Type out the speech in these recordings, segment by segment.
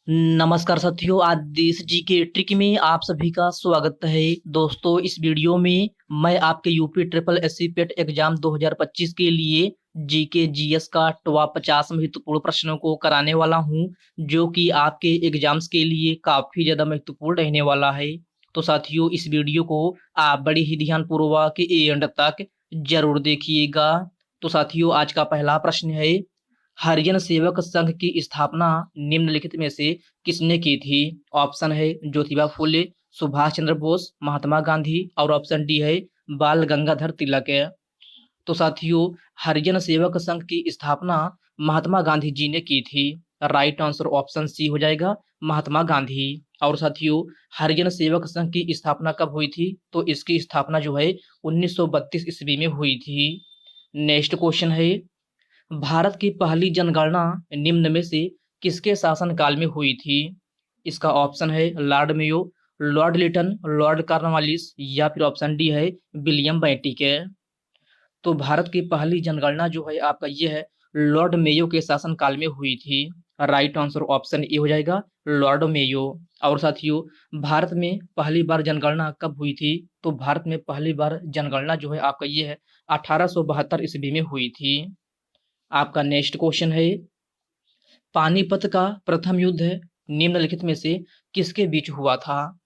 नमस्कार साथियों, आज देश जी के ट्रिक में आप सभी का स्वागत है। दोस्तों, इस वीडियो में मैं आपके यूपी ट्रिपल एससी पेट एग्जाम 2025 के लिए जीके जीएस का टॉप 50 महत्वपूर्ण प्रश्नों को कराने वाला हूं, जो कि आपके एग्जाम्स के लिए काफी ज्यादा महत्वपूर्ण रहने वाला है। तो साथियों, इस वीडियो को आप बड़े ही ध्यानपूर्वक एंड तक जरूर देखिएगा। तो साथियों, आज का पहला प्रश्न है, हरिजन सेवक संघ की स्थापना निम्नलिखित में से किसने की थी? ऑप्शन है ज्योतिबा फुले, सुभाष चंद्र बोस, महात्मा गांधी, और ऑप्शन डी है बाल गंगाधर तिलक है। तो साथियों, हरिजन सेवक संघ की स्थापना महात्मा गांधी जी ने की थी। राइट आंसर ऑप्शन सी हो जाएगा, महात्मा गांधी। और साथियों, हरिजन सेवक संघ की स्थापना कब हुई थी? तो इसकी स्थापना जो है 1932 ईस्वी में हुई थी। नेक्स्ट क्वेश्चन है, भारत की पहली जनगणना निम्न में से किसके शासनकाल में हुई थी? इसका ऑप्शन है Lord Mayo, Lord Lytton, Lord Cornwallis, या फिर ऑप्शन डी है विलियम बेंटिक है। तो भारत की पहली जनगणना जो है आपका ये है लॉर्ड मेयो के शासनकाल में हुई थी। राइट आंसर ऑप्शन ए हो जाएगा, लॉर्ड मेयो। और साथियों, भारत में पहली बार जनगणना कब हुई थी? तो भारत में पहली बार जनगणना जो है आपका ये है 1872 ईस्वी में हुई थी। आपका नेक्स्ट क्वेश्चन है, पानीपत का प्रथम युद्ध निम्नलिखित में से किसके बीच हुआ था?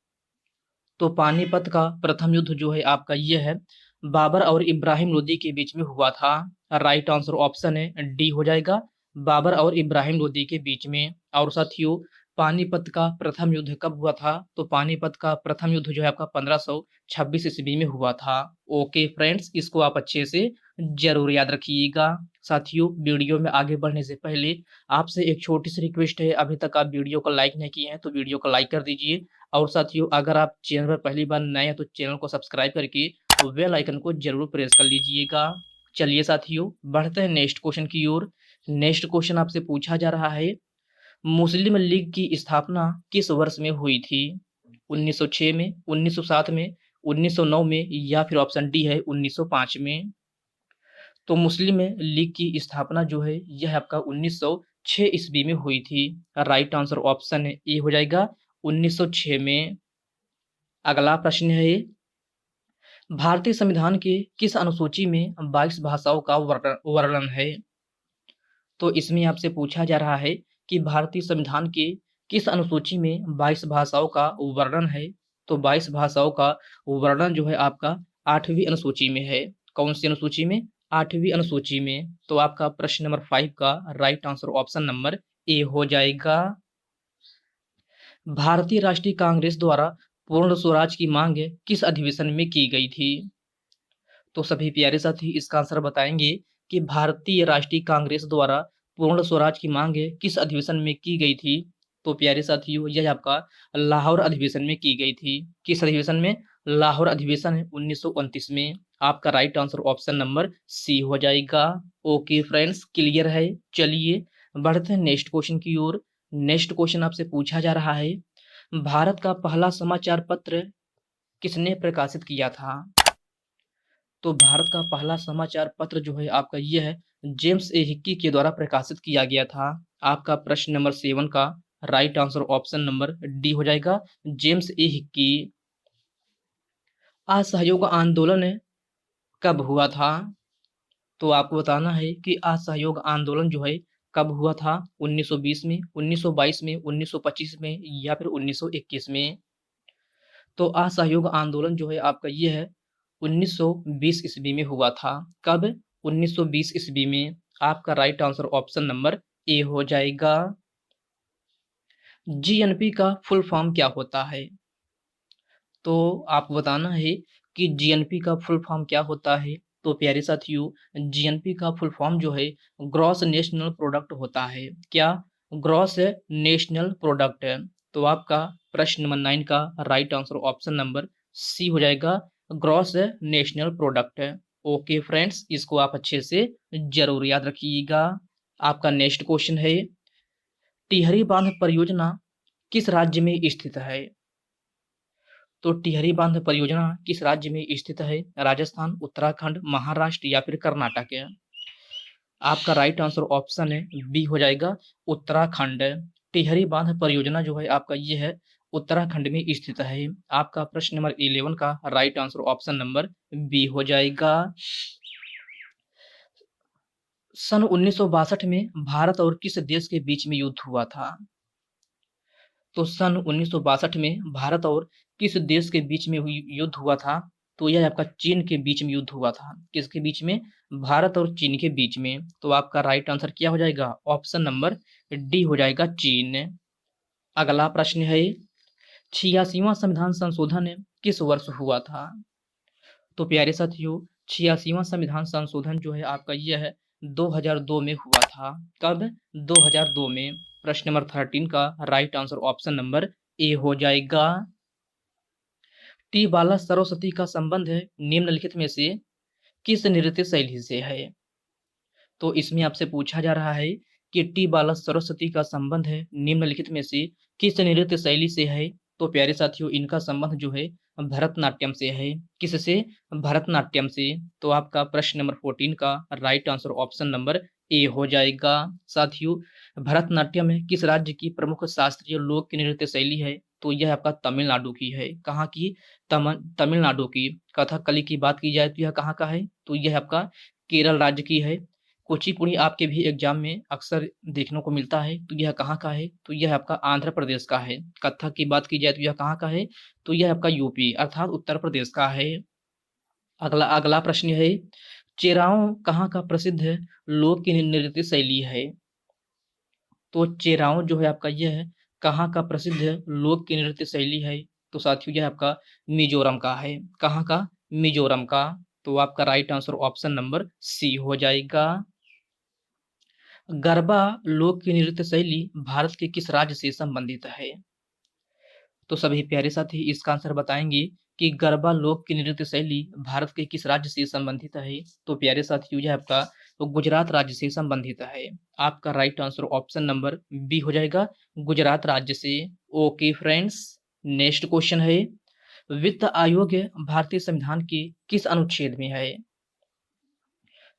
तो पानीपत का प्रथम युद्ध जो है आपका ये है बाबर और इब्राहिम लोदी के बीच में हुआ था। राइट आंसर ऑप्शन है डी हो जाएगा, बाबर और इब्राहिम लोदी के बीच में। और साथियों, पानीपत का प्रथम युद्ध कब हुआ था? तो पानीपत का प्रथम युद्ध जो है आपका 1526 ईस्वी में हुआ था। ओके फ्रेंड्स, इसको आप अच्छे से जरूर याद रखिएगा। साथियों, वीडियो में आगे बढ़ने से पहले आपसे एक छोटी सी रिक्वेस्ट है, अभी तक आप वीडियो को लाइक नहीं किए हैं तो वीडियो को लाइक कर दीजिए। और साथियों, अगर आप चैनल पर पहली बार नए हैं तो चैनल को सब्सक्राइब करके बेल आइकन को जरूर प्रेस कर लीजिएगा। चलिए साथियों, बढ़ते हैं नेक्स्ट क्वेश्चन की ओर। नेक्स्ट क्वेश्चन आपसे पूछा जा रहा है, मुस्लिम लीग की स्थापना किस वर्ष में हुई थी? 1906 में, 1907 में, 1909 में, या फिर ऑप्शन डी है 1905 में। तो मुस्लिम लीग की स्थापना जो है यह आपका 1906 ईस्वी में हुई थी। राइट आंसर ऑप्शन ए हो जाएगा, 1906 में। अगला प्रश्न है, भारतीय संविधान के किस अनुसूची में 22 भाषाओं का वर्णन है? तो इसमें आपसे पूछा जा रहा है कि भारतीय संविधान के किस अनुसूची में 22 भाषाओं का वर्णन है? तो 22 भाषाओं का वर्णन जो है आपका 8वीं अनुसूची में है। कौन सी अनुसूची में? 8वीं अनुसूची में। तो आपका प्रश्न नंबर 5 का right answer option number A हो जाएगा। भारतीय राष्ट्रीय कांग्रेस द्वारा पूर्ण स्वराज की मांग किस अधिवेशन में की गई थी? तो सभी प्यारे साथी इसका आंसर बताएंगे कि भारतीय राष्ट्रीय कांग्रेस द्वारा पूर्ण स्वराज की मांग किस अधिवेशन में की गई थी? तो प्यारे साथियों, यह आपका लाहौर अधिवेशन में की गई थी। किस अधिवेशन में? लाहौर अधिवेशन 1929 में। आपका right answer option number C हो जाएगा। ओके फ्रेंड्स, क्लियर है। चलिए बढ़ते हैं नेक्स्ट क्वेश्चन की ओर। नेक्स्ट क्वेश्चन आपसे पूछा जा रहा है, भारत का पहला समाचार पत्र किसने प्रकाशित किया था? तो भारत का पहला समाचार पत्र जो है आपका ये है जेम्स ए हिक्की के द्वारा प्रकाशित किया गया था। आपका प्रश्न नंबर 7 का right answer option number D हो जाएगा, जेम्स ए हिक्की। असहयोग आंदोलन कब हुआ था? तो आपको बताना है कि असहयोग आंदोलन जो है कब हुआ था? 1920 में, 1922 में, 1925 में, या फिर 1921 में। तो असहयोग आंदोलन जो है आपका ये है 1920 ईस्वी में हुआ था। कब? 1920 ईस्वी में। आपका right answer option number A हो जाएगा। जीएनपी का फुल फॉर्म क्या होता है? तो आपको बताना है कि जीएनपी का फुल फॉर्म क्या होता है। तो प्यारे साथियों, जीएनपी का फुल फॉर्म जो है ग्रॉस नेशनल प्रोडक्ट होता है। क्या? ग्रॉस नेशनल प्रोडक्ट है। तो आपका प्रश्न नंबर 9 का right answer option number C हो जाएगा, ग्रॉस नेशनल प्रोडक्ट है। ओके फ्रेंड्स, इसको आप अच्छे से जरूर याद रखिएगा। आपका नेक्स्ट क्वेश्चन है, टिहरी बांध परियोजना किस राज्य में स्थित है? तो टिहरी बांध परियोजना किस राज्य में स्थित है? राजस्थान, उत्तराखंड, महाराष्ट्र, या फिर कर्नाटक है। आपका राइट आंसर ऑप्शन है बी हो जाएगा, उत्तराखंड। टिहरी बांध परियोजना जो है आपका ये है उत्तराखंड में स्थित है। आपका प्रश्न नंबर 11 का right answer option number B हो जाएगा। सन 1962 में भारत और किस देश के बीच में युद्ध हुआ था? तो सन 1962 में भारत और किस देश के बीच में युद्ध हुआ था? तो यह आपका चीन के बीच में युद्ध हुआ था। किसके बीच में? भारत और चीन के बीच में। तो आपका राइट आंसर क्या हो जाएगा? ऑप्शन नंबर डी हो जाएगा, चीन। अगला प्रश्न है 86वां संविधान संशोधन किस वर्ष हुआ था? तो प्यारे साथियों 86वां संविधान संशोधन जो है आपका यह है 2002 में हुआ था। कब? 2002 में। प्रश्न नंबर 13 का right answer option number A हो जाएगा। टी बाला सरस्वती का संबंध निम्नलिखित में से किस नृत्य शैली से है? तो इसमें आपसे पूछा जा रहा है कि टी बाला सरस्वती का संबंध निम्नलिखित में से किस नृत्य शैली से है? तो प्यारे साथियों इनका संबंध जो है भरतनाट्यम से है। किससे? भरतनाट्यम से। तो आपका प्रश्न नंबर 14 का right answer option number A हो जाएगा। साथियों भरतनाट्यम में किस राज्य की प्रमुख शास्त्रीय लोक नृत्य शैली है? तो यह आपका तमिलनाडु की है। कहाँ की? तमिलनाडु की। कथकली की बात की जाए तो यह कहाँ का है? तो यह आपका केरल राज्य की है। कुचिपुड़ी आपके भी एग्जाम में अक्सर देखने को मिलता है। तो यह कहाँ का है? तो यह आपका आंध्र प्रदेश का है। कथक की बात की जाए तो यह कहाँ का है? तो यह आपका यूपी अर्थात उत्तर प्रदेश का है। अगला अगला प्रश्न है चेराओ कहाँ का प्रसिद्ध लोक नृत्य शैली है? तो चेराओ जो है आपका यह है कहाँ का प्रसिद्ध लोक नृत्य शैली है? तो साथियों यह आपका मिजोरम का है। कहाँ का? मिजोरम का। तो आपका right answer option number C हो जाएगा। गरबा लोक की नृत्य शैली भारत के किस राज्य से संबंधित है? तो सभी प्यारे साथी इसका आंसर बताएंगे कि गरबा लोक की नृत्य शैली भारत के किस राज्य से संबंधित है? तो प्यारे साथियों यह आपका तो गुजरात राज्य से संबंधित है। आपका right answer option number B हो जाएगा, गुजरात राज्य से। ओके फ्रेंड्स, नेक्स्ट क्वेश्चन है वित्त आयोग भारतीय संविधान के किस अनुच्छेद में है?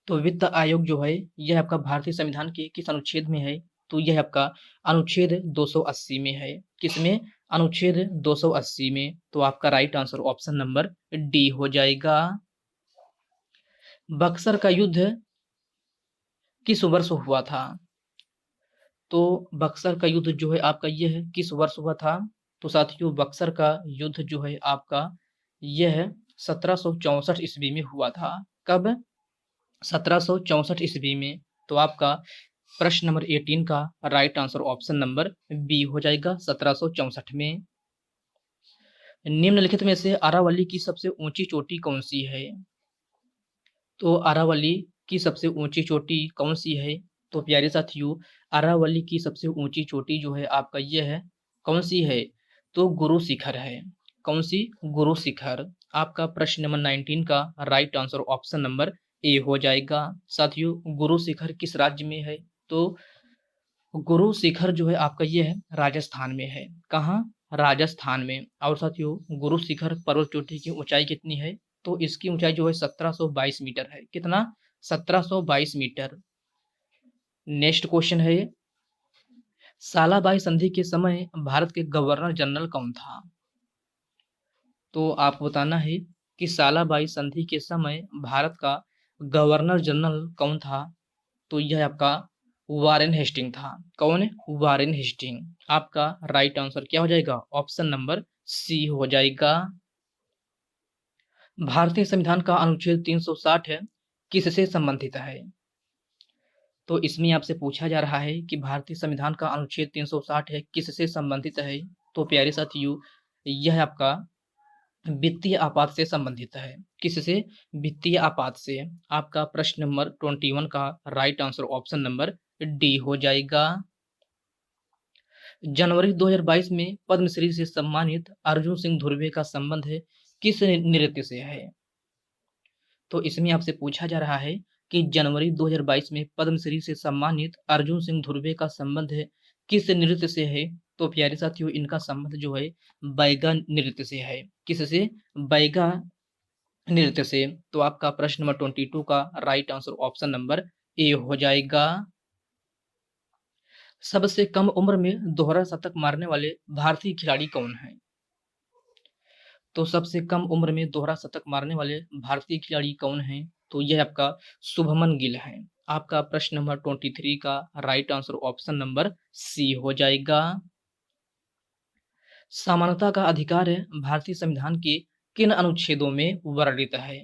तो वित्त आयोग जो है यह आपका भारतीय संविधान के किस अनुच्छेद में है? तो यह आपका अनुच्छेद 280 में है। किसमें? अनुच्छेद 280 में। तो आपका right answer option number D हो जाएगा। बक्सर का युद्ध किस वर्ष हुआ था? तो बक्सर का युद्ध जो है आपका यह है किस वर्ष हुआ था? तो साथियों बक्सर का युद्ध जो है आपका यह 1764 ईस्वी में हुआ था। कब? 1764 ईस्वी में। तो आपका प्रश्न नंबर 18 का right answer option number B हो जाएगा, 1764 में। निम्नलिखित में से अरावली की सबसे ऊंची चोटी कौन सी है? तो अरावली की सबसे ऊंची चोटी कौन सी है? तो प्यारे साथियों अरावली की सबसे ऊंची चोटी जो है आपका यह है कौन सी है? तो गुरु शिखर है। कौन सी? गुरु शिखर। आपका प्रश्न नंबर 19 का right answer option number A हो जाएगा। साथियों गुरु शिखर किस राज्य में है? तो गुरु शिखर जो है आपका ये है राजस्थान में है। कहाँ? राजस्थान में। और साथियों गुरु शिखर पर्वत चोटी की ऊंचाई कितनी है? तो इसकी ऊंचाई जो है 1722 मीटर है। कितना? 1722 मीटर। नेक्स्ट क्वेश्चन है सालाबाई संधि के समय भारत के गवर्नर जनरल कौन था? तो आपको बताना है कि सालाबाई संधि के समय भारत का गवर्नर जनरल कौन था? तो यह आपका वारेन हेस्टिंग था। कौन? Warren Hasting. आपका राइट आंसर क्या हो जाएगा? ऑप्शन नंबर सी हो जाएगा। भारतीय संविधान का अनुच्छेद 360 है किससे संबंधित है? तो इसमें आपसे पूछा जा रहा है कि भारतीय संविधान का अनुच्छेद 360 है किससे संबंधित है? तो प्यारे साथियों यह आपका वित्तीय आपात से संबंधित है। किससे? वित्तीय आपात से। आपका प्रश्न नंबर 21 का right answer option number D हो जाएगा। जनवरी 2022 में पद्मश्री से सम्मानित अर्जुन सिंह धुर्वे का संबंध है किस नृत्य से है? तो इसमें आपसे पूछा जा रहा है कि जनवरी 2022 में पद्मश्री से सम्मानित अर्जुन सिंह धुर्वे का संबंध है किस नृत्य से है? तो प्यारे साथियों इनका संबंध जो है बैगा नृत्य से है। किससे? बैगा नृत्य से। तो आपका प्रश्न नंबर 22 का right answer option number A हो जाएगा। सबसे कम उम्र में दोहरा शतक मारने वाले भारतीय खिलाड़ी कौन हैं? तो सबसे कम उम्र में दोहरा शतक मारने वाले भारतीय खिलाड़ी कौन हैं? तो यह आपका शुभमन गिल है। आपका प्रश्न नंबर 23 का right answer option number C हो जाएगा। समानता का अधिकार भारतीय संविधान के किन अनुच्छेदों में वर्णित है?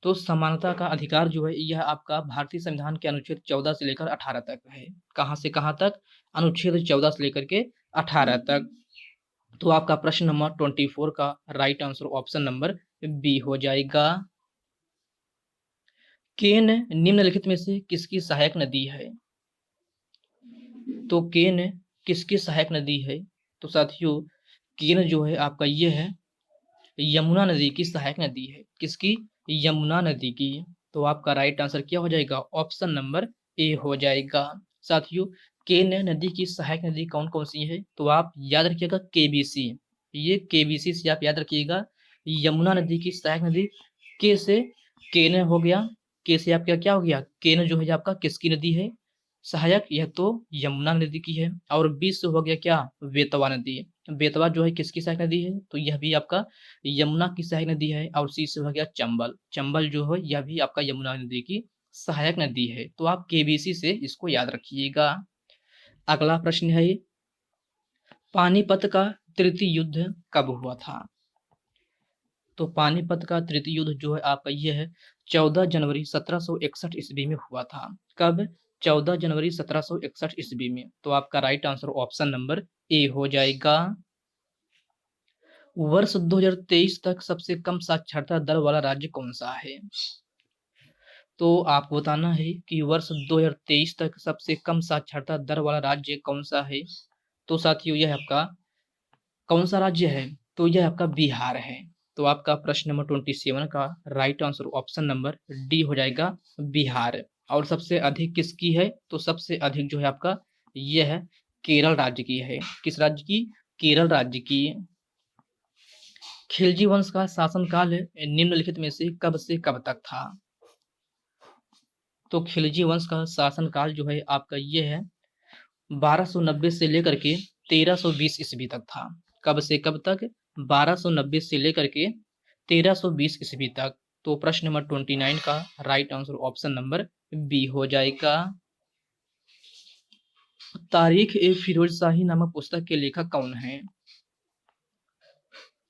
तो समानता का अधिकार जो है यह आपका भारतीय संविधान के अनुच्छेद 14 से लेकर 18 तक है। कहां से कहां तक? अनुच्छेद 14 से लेकर के 18 तक। तो आपका प्रश्न नंबर 24 का right answer option number B हो जाएगा। केन निम्नलिखित में से किसकी सहायक नदी है? तो केन किसकी सहायक नदी है? तो साथियों केन जो है आपका ये है यमुना नदी की सहायक नदी है। किसकी? यमुना नदी की। तो आपका राइट आंसर क्या हो जाएगा? ऑप्शन नंबर ए हो जाएगा। साथियों केन नदी की सहायक नदी कौन कौन सी है? तो आप याद रखिएगा केबीसी। ये केबीसी से आप याद रखिएगा। यमुना नदी की सहायक नदी के से केन हो गया। के से आपका क्या हो गया? केन जो है आपका किसकी नदी है सहायक? यह तो यमुना नदी की है। और बी से हो गया क्या? बेतवा नदी। बेतवा जो है किसकी सहायक नदी है? तो यह भी आपका यमुना की सहायक नदी है। और सी से हो गया चंबल। चंबल जो है यह भी आपका यमुना नदी की सहायक नदी है। तो आप केबीसी से इसको याद रखिएगा। अगला प्रश्न है पानीपत का तृतीय युद्ध कब हुआ था? तो पानीपत का तृतीय युद्ध जो है आपका ये है 14 जनवरी 1761 ईस्वी में हुआ था। कब? 14 जनवरी 1761 ईस्वी में। तो आपका right answer option number A हो जाएगा। वर्ष 2023 तक सबसे कम साक्षरता दर वाला राज्य कौन सा है? तो आपको बताना है कि वर्ष 2023 तक सबसे कम साक्षरता दर वाला राज्य कौन सा है। तो साथियों यह आपका कौन सा राज्य है? तो यह आपका बिहार है। तो आपका प्रश्न नंबर 27 का right answer option number D हो जाएगा बिहार। और सबसे अधिक किसकी है? तो सबसे अधिक जो है आपका यह है केरल राज्य की है। किस राज्य की? केरल राज्य की। खिलजी वंश का शासनकाल निम्नलिखित में से कब तक था? तो खिलजी वंश का शासनकाल जो है आपका ये है 1290 से लेकर के 1320 ईस्वी तक था। कब से कब तक? 1290 से लेकर के 1320 ईस्वी तक। तो प्रश्न नंबर 29 का right answer option number B हो जाएगा। तारीख ए फिरोज शाही नामक पुस्तक के लेखक कौन है?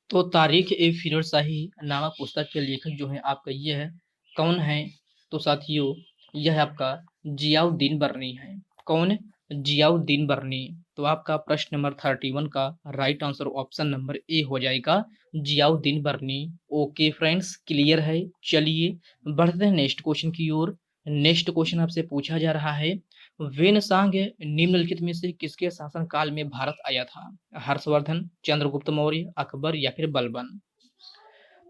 तो तारीख ए फिरोज शाही नामक पुस्तक के लेखक जो है आपका ये है कौन है? तो साथियों यह आपका जियाउद्दीन बर्नी है। कौन? जियाउद्दीन बर्नी। तो आपका प्रश्न नंबर 31 का right answer option number A हो जाएगा जियाउद्दीन बर्नी। ओके फ्रेंड्स क्लियर है। चलिए बढ़ते हैं नेक्स्ट क्वेश्चन की ओर। नेक्स्ट क्वेश्चन आपसे पूछा जा रहा है वेनसांग निम्नलिखित में से किसके शासनकाल में भारत आया था? हर्षवर्धन, चंद्रगुप्त मौर्य, अकबर या फिर बलबन?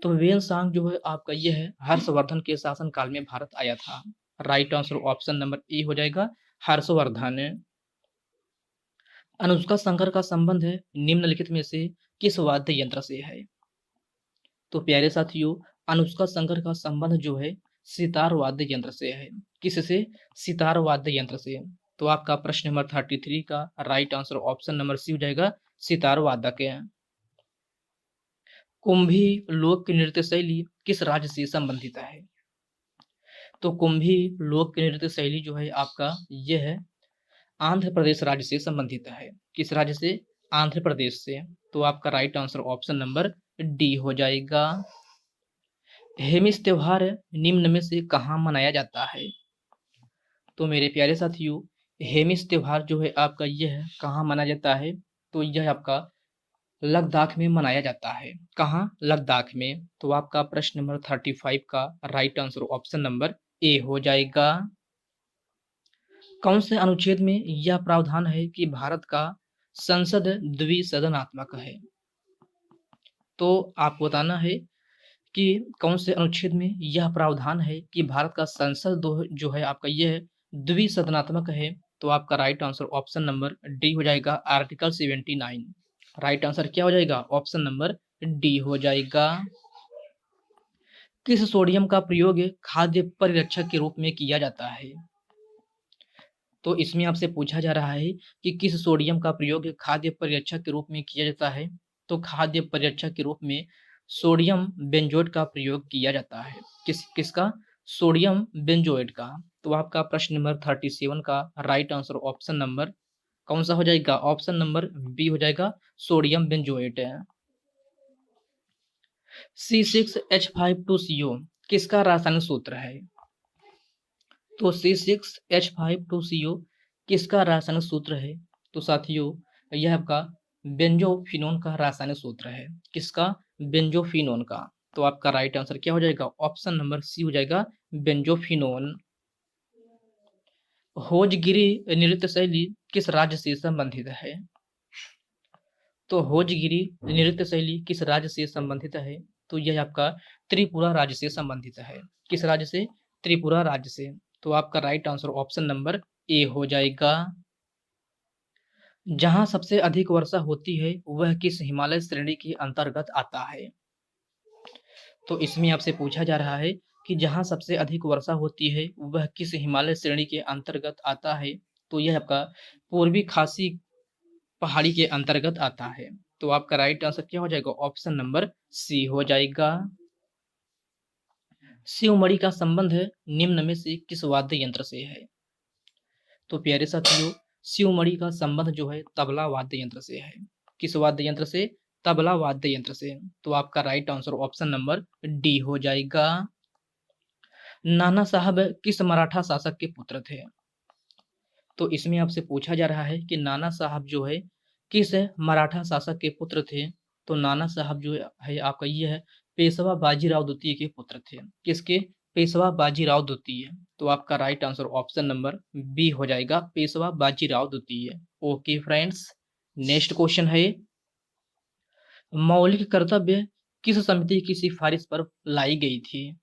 तो वेनसांग जो है आपका यह है हर्षवर्धन के शासनकाल में भारत आया था। Right answer option number A हो जाएगा हर्षवर्धन। अनुष्का शंकर का संबंध निम्नलिखित में से किस वाद्य यंत्र से है? तो प्यारे साथियों अनुष्का शंकर का संबंध जो है सितार वाद्य यंत्र से है। किससे? सितार वाद्य यंत्र से। तो आपका प्रश्न नंबर 33 का right answer option number C हो जाएगा सितार वादक है। कुंभी लोक नृत्य शैली किस राज्य से संबंधित है? तो कुंभी लोक नृत्य शैली जो है आपका यह है आंध्र प्रदेश राज्य से संबंधित है। किस राज्य से? आंध्र प्रदेश से। तो आपका right answer option number D हो जाएगा। हेमिस त्योहार निम्न में से कहाँ मनाया जाता है? तो मेरे प्यारे साथियों हेमिस त्योहार जो है आपका यह है कहाँ मनाया जाता है? तो यह आपका लद्दाख में मनाया जाता है। कहाँ? लद्दाख में। तो आपका प्रश्न नंबर 35 का right answer option number A हो जाएगा। कौन से अनुच्छेद में यह प्रावधान है कि भारत का संसद द्विसदनात्मक है? तो आपको बताना है कि कौन से अनुच्छेद में यह प्रावधान है कि भारत का संसद जो है आपका यह है द्विसदनात्मक है। तो आपका right answer option number D हो जाएगा आर्टिकल 79। राइट आंसर क्या हो जाएगा? ऑप्शन नंबर डी हो जाएगा। किस सोडियम का प्रयोग खाद्य परिरक्षक के रूप में किया जाता है? तो इसमें आपसे पूछा जा रहा है कि किस सोडियम का प्रयोग खाद्य परिरक्षक के रूप में किया जाता है। तो खाद्य परिरक्षक के रूप में सोडियम बेंजोएट का प्रयोग किया जाता है। किसका? सोडियम बेंजोएट का। तो आपका प्रश्न नंबर 37 का राइट आंसर ऑप्शन नंबर कौन सा हो जाएगा? ऑप्शन नंबर बी हो जाएगा, सोडियम बेंजोएट है। C6H5 2CO किसका रासायनिक सूत्र है? तो C6H5 2CO किसका रासायनिक सूत्र है? तो साथियों यह आपका बेंजोफिनोन का रासायनिक सूत्र है। किसका? बेंजोफिनोन का। तो आपका राइट आंसर क्या हो जाएगा? ऑप्शन नंबर सी हो जाएगा, बेंजोफिनोन। होजगिरी नृत्य शैली किस राज्य से संबंधित है? तो होजगिरी नृत्य शैली किस राज्य से संबंधित है? तो यह आपका त्रिपुरा राज्य से संबंधित है। किस राज्य से? त्रिपुरा राज्य से। तो आपका right answer option number A हो जाएगा। जहां सबसे अधिक वर्षा होती है वह किस हिमालय श्रेणी के अंतर्गत आता है? तो इसमें आपसे पूछा जा रहा है कि जहां सबसे अधिक वर्षा होती है वह किस हिमालय श्रेणी के अंतर्गत आता है? तो यह आपका पूर्वी खासी पहाड़ी के अंतर्गत आता है। तो आपका राइट आंसर क्या हो जाएगा? ऑप्शन नंबर सी हो जाएगा। शिवमणि का संबंध निम्न में से किस वाद्य यंत्र से है? तो प्यारे साथियों शिवमणि का संबंध जो है तबला वाद्य यंत्र से है। किस वाद्य यंत्र से? तबला वाद्य यंत्र से। तो आपका right answer option number D हो जाएगा। नाना साहब किस मराठा शासक के पुत्र थे? तो इसमें आपसे पूछा जा रहा है कि नाना साहब जो है किस मराठा शासक के पुत्र थे? तो नाना साहब जो है आपका ये है पेशवा बाजीराव द्वितीय के पुत्र थे। किसके? पेशवा बाजीराव द्वितीय। तो आपका right answer option number B हो जाएगा, पेशवा बाजीराव द्वितीय। ओके फ्रेंड्स, नेक्स्ट क्वेश्चन है मौलिक कर्तव्य किस समिति की सिफारिश पर लाई गई थी?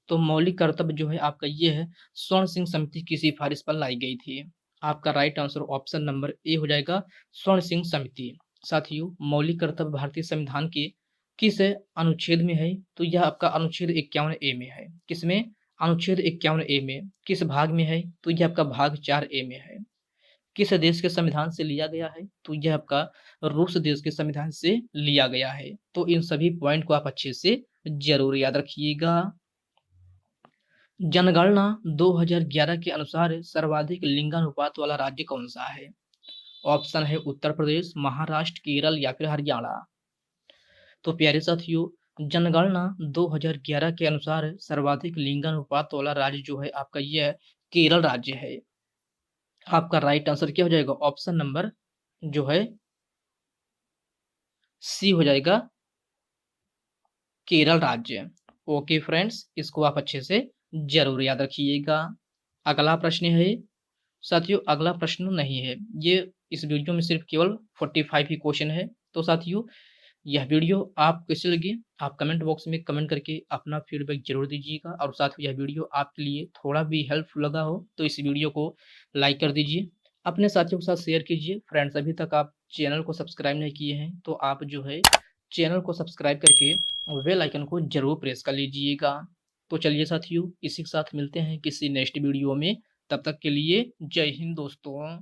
तो मौलिक कर्तव्य जो है आपका ये है स्वर्ण सिंह समिति की सिफारिश पर लाई गई थी। आपका right answer option number A हो जाएगा, स्वर्ण सिंह समिति। साथियों मौलिक कर्तव्य भारतीय संविधान के किस अनुच्छेद में है? तो यह आपका अनुच्छेद 51A में है। किसमें? अनुच्छेद 51A में। किस भाग में है? तो यह आपका भाग 4A में है। किस देश के संविधान से लिया गया है? तो यह आपका रूस देश के संविधान से लिया गया है। तो इन सभी पॉइंट को आप अच्छे से जरूर याद रखिएगा। जनगणना 2011 के अनुसार सर्वाधिक लिंगानुपात वाला राज्य कौन सा है? ऑप्शन है उत्तर प्रदेश, महाराष्ट्र, केरल या फिर हरियाणा। तो प्यारे साथियों जनगणना 2011 के अनुसार सर्वाधिक लिंगानुपात वाला राज्य जो है आपका यह है केरल राज्य है। आपका राइट आंसर क्या हो जाएगा? ऑप्शन नंबर जो है सी हो जाएगा, केरल राज्य। ओके फ्रेंड्स, इसको आप अच्छे से जरूर याद रखिएगा। अगला प्रश्न है साथियों, अगला प्रश्न नहीं है ये, इस वीडियो में सिर्फ केवल 45 ही क्वेश्चन है। तो साथियों यह वीडियो आप कैसे लगी आप कमेंट बॉक्स में कमेंट करके अपना फीडबैक जरूर दीजिएगा। और साथ ही यह वीडियो आपके लिए थोड़ा भी हेल्पफुल लगा हो तो इस वीडियो को लाइक कर दीजिए, अपने साथियों के साथ शेयर कीजिए। फ्रेंड्स अभी तक आप चैनल को सब्सक्राइब नहीं किए हैं तो आप जो है चैनल को सब्सक्राइब करके बेल आइकन को जरूर प्रेस कर लीजिएगा। तो चलिए साथियों इसी के साथ मिलते हैं किसी नेक्स्ट वीडियो में, तब तक के लिए जय हिंद दोस्तों।